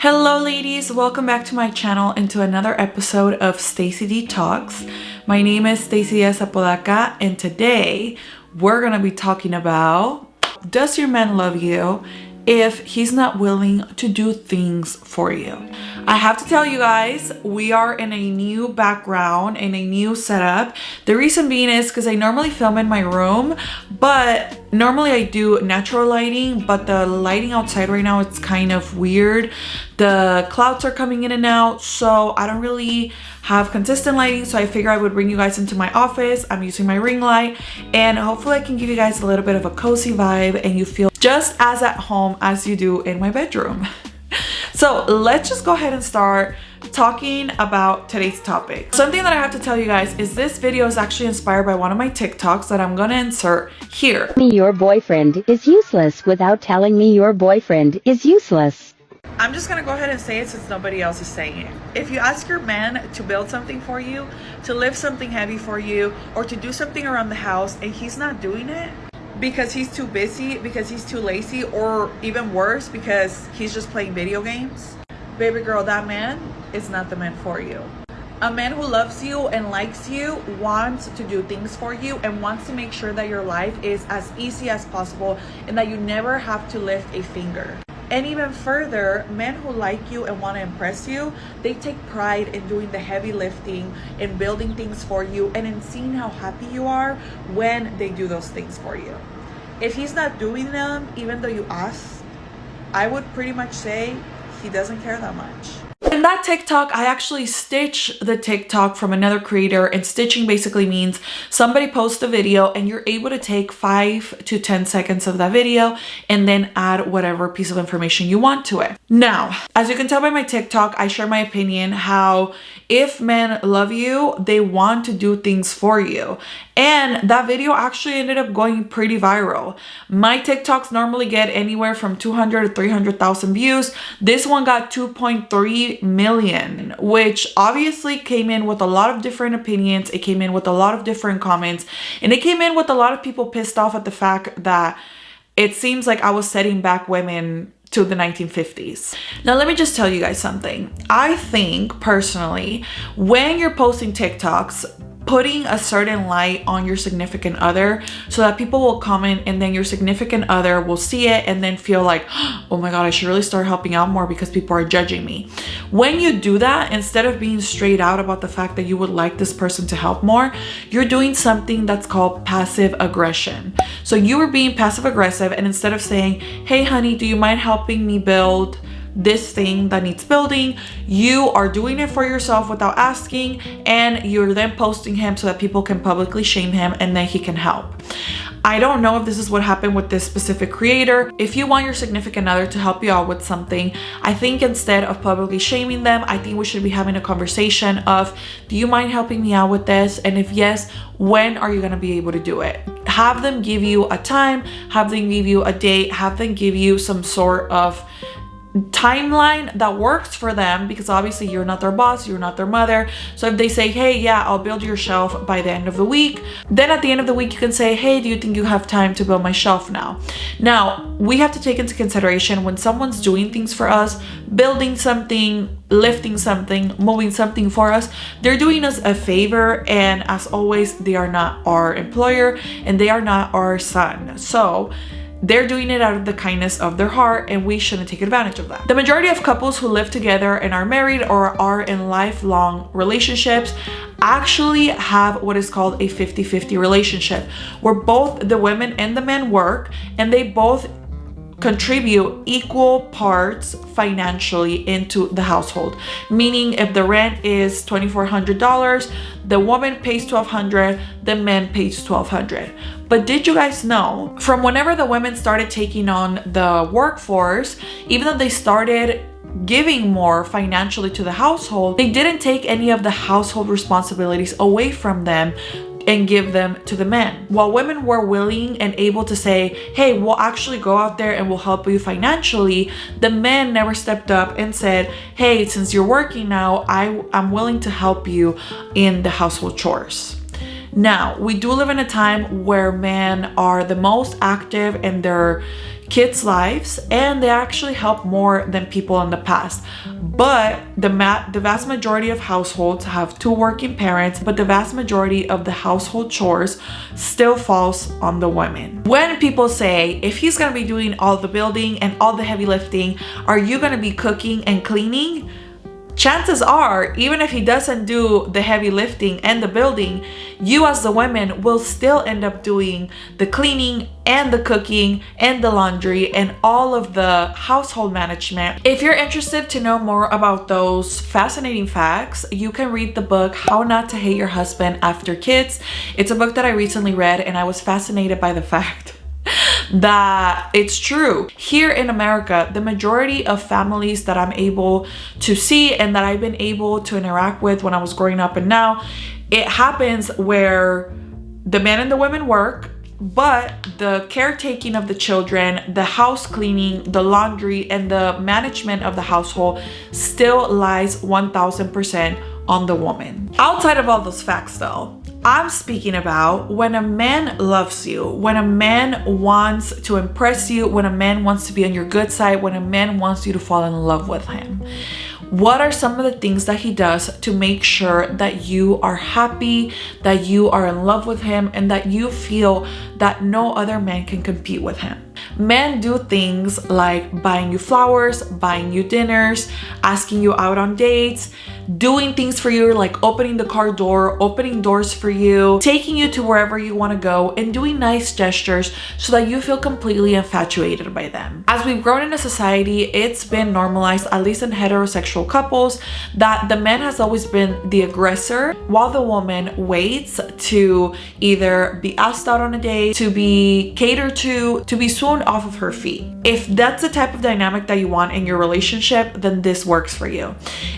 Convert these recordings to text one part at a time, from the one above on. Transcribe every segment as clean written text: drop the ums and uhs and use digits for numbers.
Hello ladies, welcome back to my channel and to another episode of Stacy D Talks. My name is Stacy S. Apodaca and today we're gonna be talking about, does your man love you if he's not willing to do things for you? I have to tell you guys, we are in a new background, in a new setup. The reason being is because I normally film in my room, but normally I do natural lighting, but the lighting outside right now, it's kind of weird. The clouds are coming in and out, so I don't really have consistent lighting, so I figure I would bring you guys into my office. I'm using my ring light, and hopefully I can give you guys a little bit of a cozy vibe and you feel just as at home as you do in my bedroom. So let's just go ahead and start talking about today's topic. Something that I have to tell you guys is this video is actually inspired by one of my TikToks that I'm gonna insert here. Your boyfriend is useless without telling me your boyfriend is useless. I'm just gonna go ahead and say it since nobody else is saying it. If you ask your man to build something for you, to lift something heavy for you, or to do something around the house and he's not doing it because he's too busy, because he's too lazy, or even worse, because he's just playing video games, baby girl, that man is not the man for you. A man who loves you and likes you wants to do things for you and wants to make sure that your life is as easy as possible and that you never have to lift a finger. And even further, men who like you and want to impress you, they take pride in doing the heavy lifting, in building things for you, and in seeing how happy you are when they do those things for you. If he's not doing them, even though you ask, I would pretty much say he doesn't care that much. In that TikTok, I actually stitched the TikTok from another creator, and stitching basically means somebody posts a video and you're able to take 5 to 10 seconds of that video and then add whatever piece of information you want to it. Now, as you can tell by my TikTok, I share my opinion how if men love you, they want to do things for you. And that video actually ended up going pretty viral. My TikToks normally get anywhere from 200 to 300,000 views. This one got 2.3 million, which obviously came in with a lot of different opinions. It came in with a lot of different comments, and it came in with a lot of people pissed off at the fact that it seems like I was setting back women to the 1950s. Now, let me just tell you guys something. I think personally, when you're posting TikToks, putting a certain light on your significant other so that people will comment and then your significant other will see it and then feel like, oh my God, I should really start helping out more because people are judging me. When you do that, instead of being straight out about the fact that you would like this person to help more, you're doing something that's called passive aggression. So you are being passive aggressive, and instead of saying, hey honey, do you mind helping me build this thing that needs building, you are doing it for yourself without asking, and you're then posting him so that people can publicly shame him and then he can help. I don't know if this is what happened with this specific creator. If you want your significant other to help you out with something, I think instead of publicly shaming them, I think we should be having a conversation of, do you mind helping me out with this? And if yes, when are you going to be able to do it? Have them give you a time, have them give you a date, have them give you some sort of timeline that works for them, because obviously you're not their boss, you're not their mother. So if they say, hey, yeah, I'll build your shelf by the end of the week, then at the end of the week you can say, hey, do you think you have time to build my shelf now? Now, we have to take into consideration when someone's doing things for us, building something, lifting something, moving something for us, they're doing us a favor, and as always, they are not our employer and they are not our son. So they're doing it out of the kindness of their heart, and we shouldn't take advantage of that. The majority of couples who live together and are married or are in lifelong relationships actually have what is called a 50-50 relationship, where both the women and the men work and they both contribute equal parts financially into the household. Meaning if the rent is $2,400, the woman pays $1,200, the man pays $1,200. But did you guys know, from whenever the women started taking on the workforce, even though they started giving more financially to the household, they didn't take any of the household responsibilities away from them and give them to the men. While women were willing and able to say, hey, we'll actually go out there and we'll help you financially, the men never stepped up and said, hey, since you're working now, I'm willing to help you in the household chores. Now, we do live in a time where men are the most active and they're kids' lives, and they actually help more than people in the past. But the vast majority of households have 2 working parents, but the vast majority of the household chores still falls on the women. When people say, if he's gonna be doing all the building and all the heavy lifting, are you gonna be cooking and cleaning? Chances are, even if he doesn't do the heavy lifting and the building, you as the women will still end up doing the cleaning and the cooking and the laundry and all of the household management. If you're interested to know more about those fascinating facts, you can read the book How Not to Hate Your Husband After Kids. It's a book that I recently read, and I was fascinated by the fact that it's true. Here in America, the majority of families that I'm able to see and that I've been able to interact with when I was growing up and now, it happens where the men and the women work, but the caretaking of the children, the house cleaning, the laundry, and the management of the household still lies 1000% on the woman. Outside of all those facts though, I'm speaking about when a man loves you, when a man wants to impress you, when a man wants to be on your good side, when a man wants you to fall in love with him. What are some of the things that he does to make sure that you are happy, that you are in love with him, and that you feel that no other man can compete with him? Men do things like buying you flowers, buying you dinners, asking you out on dates, doing things for you like opening the car door, opening doors for you, taking you to wherever you want to go, and doing nice gestures so that you feel completely infatuated by them. As we've grown in a society, it's been normalized, at least in heterosexual couples, that the man has always been the aggressor while the woman waits to either be asked out on a date, to be catered to be swooned off of her feet. If that's the type of dynamic that you want in your relationship, then this works for you.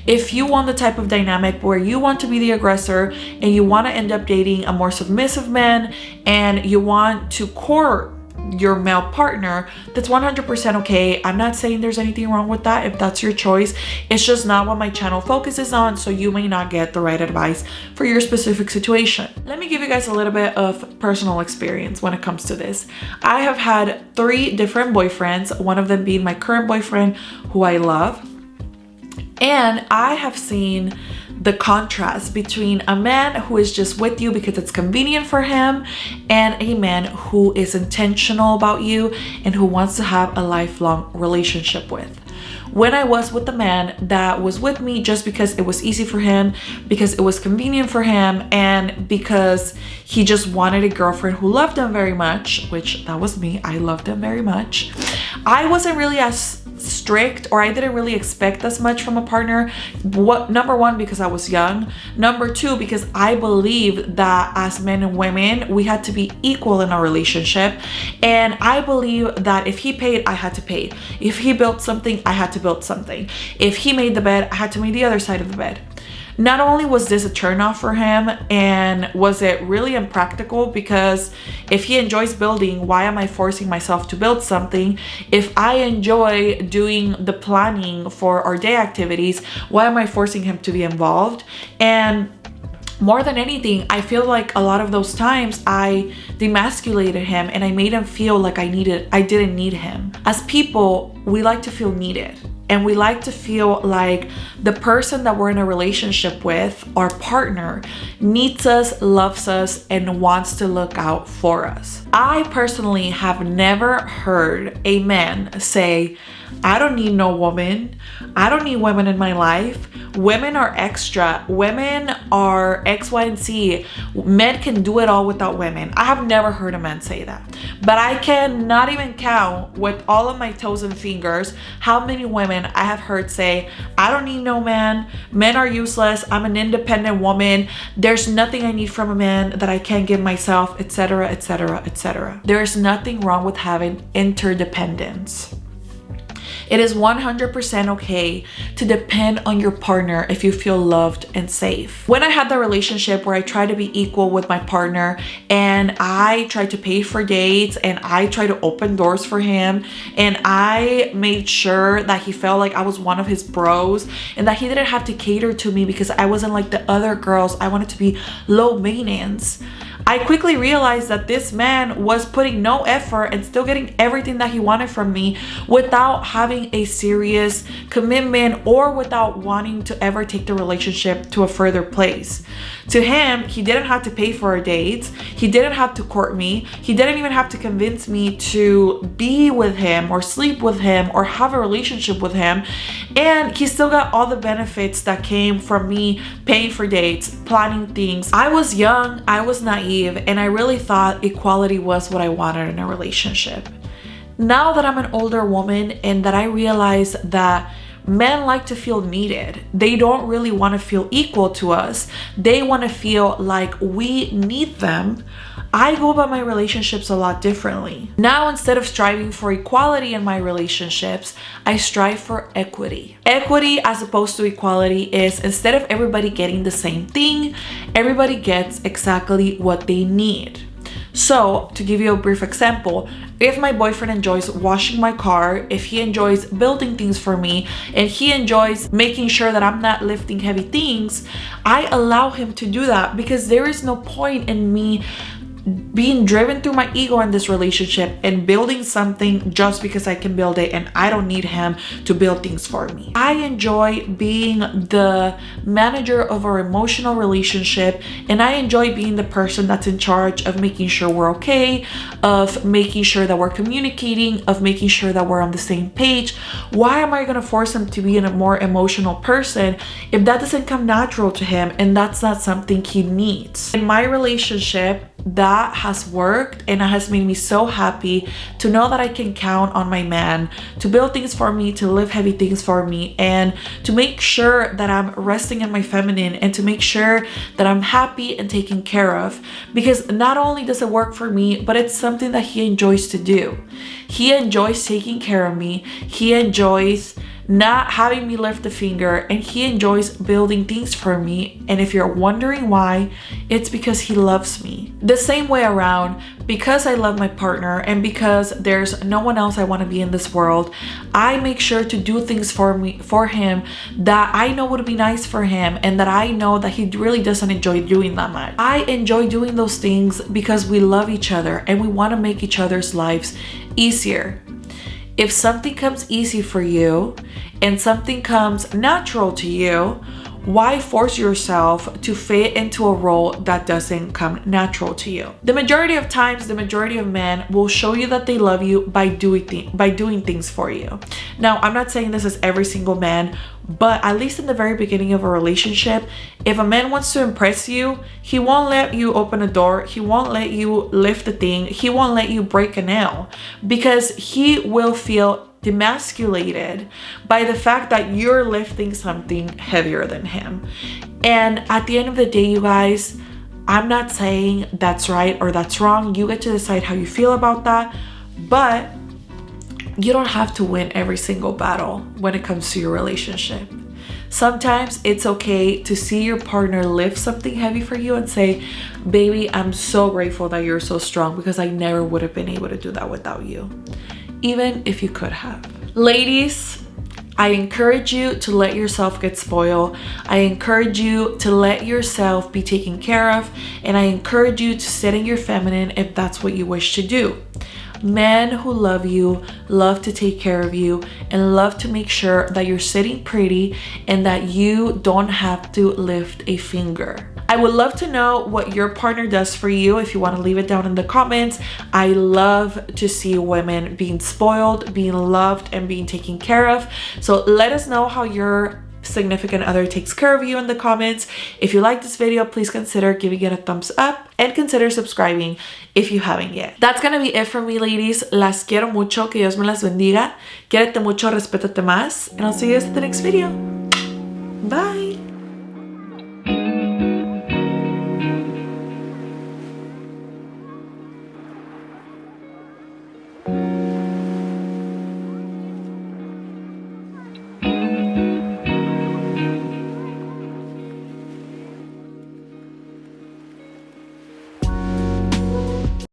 If you want the type of dynamic where you want to be the aggressor and you want to end up dating a more submissive man and you want to court your male partner, that's 100% okay. I'm not saying there's anything wrong with that if that's your choice. It's just not what my channel focuses on, so you may not get the right advice for your specific situation. Let me give you guys a little bit of personal experience when it comes to this. I have had 3 different boyfriends, one of them being my current boyfriend, who I love. And I have seen the contrast between a man who is just with you because it's convenient for him and a man who is intentional about you and who wants to have a lifelong relationship with. When I was with the man that was with me just because it was easy for him, because it was convenient for him, and because he just wanted a girlfriend who loved him very much, which that was me, I loved him very much, I wasn't really as strict, or I didn't really expect as much from a partner. Number 1, because I was young. Number 2, because I believe that as men and women, we had to be equal in our relationship. And I believe that if he paid, I had to pay. If he built something, I had to build something. If he made the bed, I had to make the other side of the bed. Not only was this a turnoff for him, and was it really impractical, because if he enjoys building, why am I forcing myself to build something? If I enjoy doing the planning for our day activities, why am I forcing him to be involved? And more than anything, I feel like a lot of those times I demasculated him and I made him feel like I didn't need him. As people, we like to feel needed. And we like to feel like the person that we're in a relationship with, our partner, needs us, loves us, and wants to look out for us. I personally have never heard a man say, I don't need no woman. I don't need women in my life. Women are extra. Women are X, Y, and Z. Men can do it all without women. I have never heard a man say that. But I cannot even count with all of my toes and fingers how many women I have heard say, I don't need no man. Men are useless. I'm an independent woman. There's nothing I need from a man that I can't give myself, etc., etc., etc. There is nothing wrong with having interdependence. It is 100% okay to depend on your partner if you feel loved and safe. When I had the relationship where I tried to be equal with my partner and I tried to pay for dates and I tried to open doors for him and I made sure that he felt like I was one of his bros and that he didn't have to cater to me because I wasn't like the other girls, I wanted to be low maintenance. I quickly realized that this man was putting no effort and still getting everything that he wanted from me without having a serious commitment or without wanting to ever take the relationship to a further place. To him, he didn't have to pay for our dates. He didn't have to court me. He didn't even have to convince me to be with him or sleep with him or have a relationship with him. And he still got all the benefits that came from me paying for dates, planning things. I was young, I was naive, and I really thought equality was what I wanted in a relationship. Now that I'm an older woman and that I realize that men like to feel needed, they don't really want to feel equal to us. They want to feel like we need them. I go about my relationships a lot differently. Now, instead of striving for equality in my relationships, I strive for equity. Equity, as opposed to equality, is instead of everybody getting the same thing, everybody gets exactly what they need. So, to give you a brief example, if my boyfriend enjoys washing my car, if he enjoys building things for me, and he enjoys making sure that I'm not lifting heavy things, I allow him to do that because there is no point in me being driven through my ego in this relationship and building something just because I can build it and I don't need him to build things for me. I enjoy being the manager of our emotional relationship, and I enjoy being the person that's in charge of making sure we're okay, of making sure that we're communicating, of making sure that we're on the same page. Why am I going to force him to be a more emotional person if that doesn't come natural to him and that's not something he needs? In my relationship, that has worked, and it has made me so happy to know that I can count on my man to build things for me, to live heavy things for me, and to make sure that I'm resting in my feminine, and to make sure that I'm happy and taken care of. Because not only does it work for me, but it's something that he enjoys to do. He enjoys taking care of me. He enjoys not having me lift a finger, and he enjoys building things for me. And if you're wondering why, it's because he loves me. The same way around, because I love my partner and because there's no one else I want to be in this world, I make sure to do things for him that I know would be nice for him and that I know that he really doesn't enjoy doing that much. I enjoy doing those things because we love each other and we want to make each other's lives easier. If something comes easy for you and something comes natural to you, why force yourself to fit into a role that doesn't come natural to you? The majority of times, the majority of men will show you that they love you by doing things for you. Now, I'm not saying this is every single man, but at least in the very beginning of a relationship, if a man wants to impress you, he won't let you open a door, he won't let you lift a thing, he won't let you break a nail, because he will feel demasculated by the fact that you're lifting something heavier than him. And at the end of the day, you guys, I'm not saying that's right or that's wrong. You get to decide how you feel about that, but you don't have to win every single battle when it comes to your relationship. Sometimes it's okay to see your partner lift something heavy for you and say, baby, I'm so grateful that you're so strong because I never would have been able to do that without you, even if you could have. Ladies, I encourage you to let yourself get spoiled. I encourage you to let yourself be taken care of, and I encourage you to sit in your feminine if that's what you wish to do. Men who love you love to take care of you and love to make sure that you're sitting pretty and that you don't have to lift a finger. I would love to know what your partner does for you. If you want to leave it down in the comments. I love to see women being spoiled, being loved, and being taken care of. So let us know how your significant other takes care of you in the comments. If you like this video, please consider giving it a thumbs up and consider subscribing if you haven't yet. That's gonna be it for me, ladies. Las quiero mucho. Que Dios me las bendiga. Quiérete mucho, respétate más. And I'll see you guys in the next video. Bye.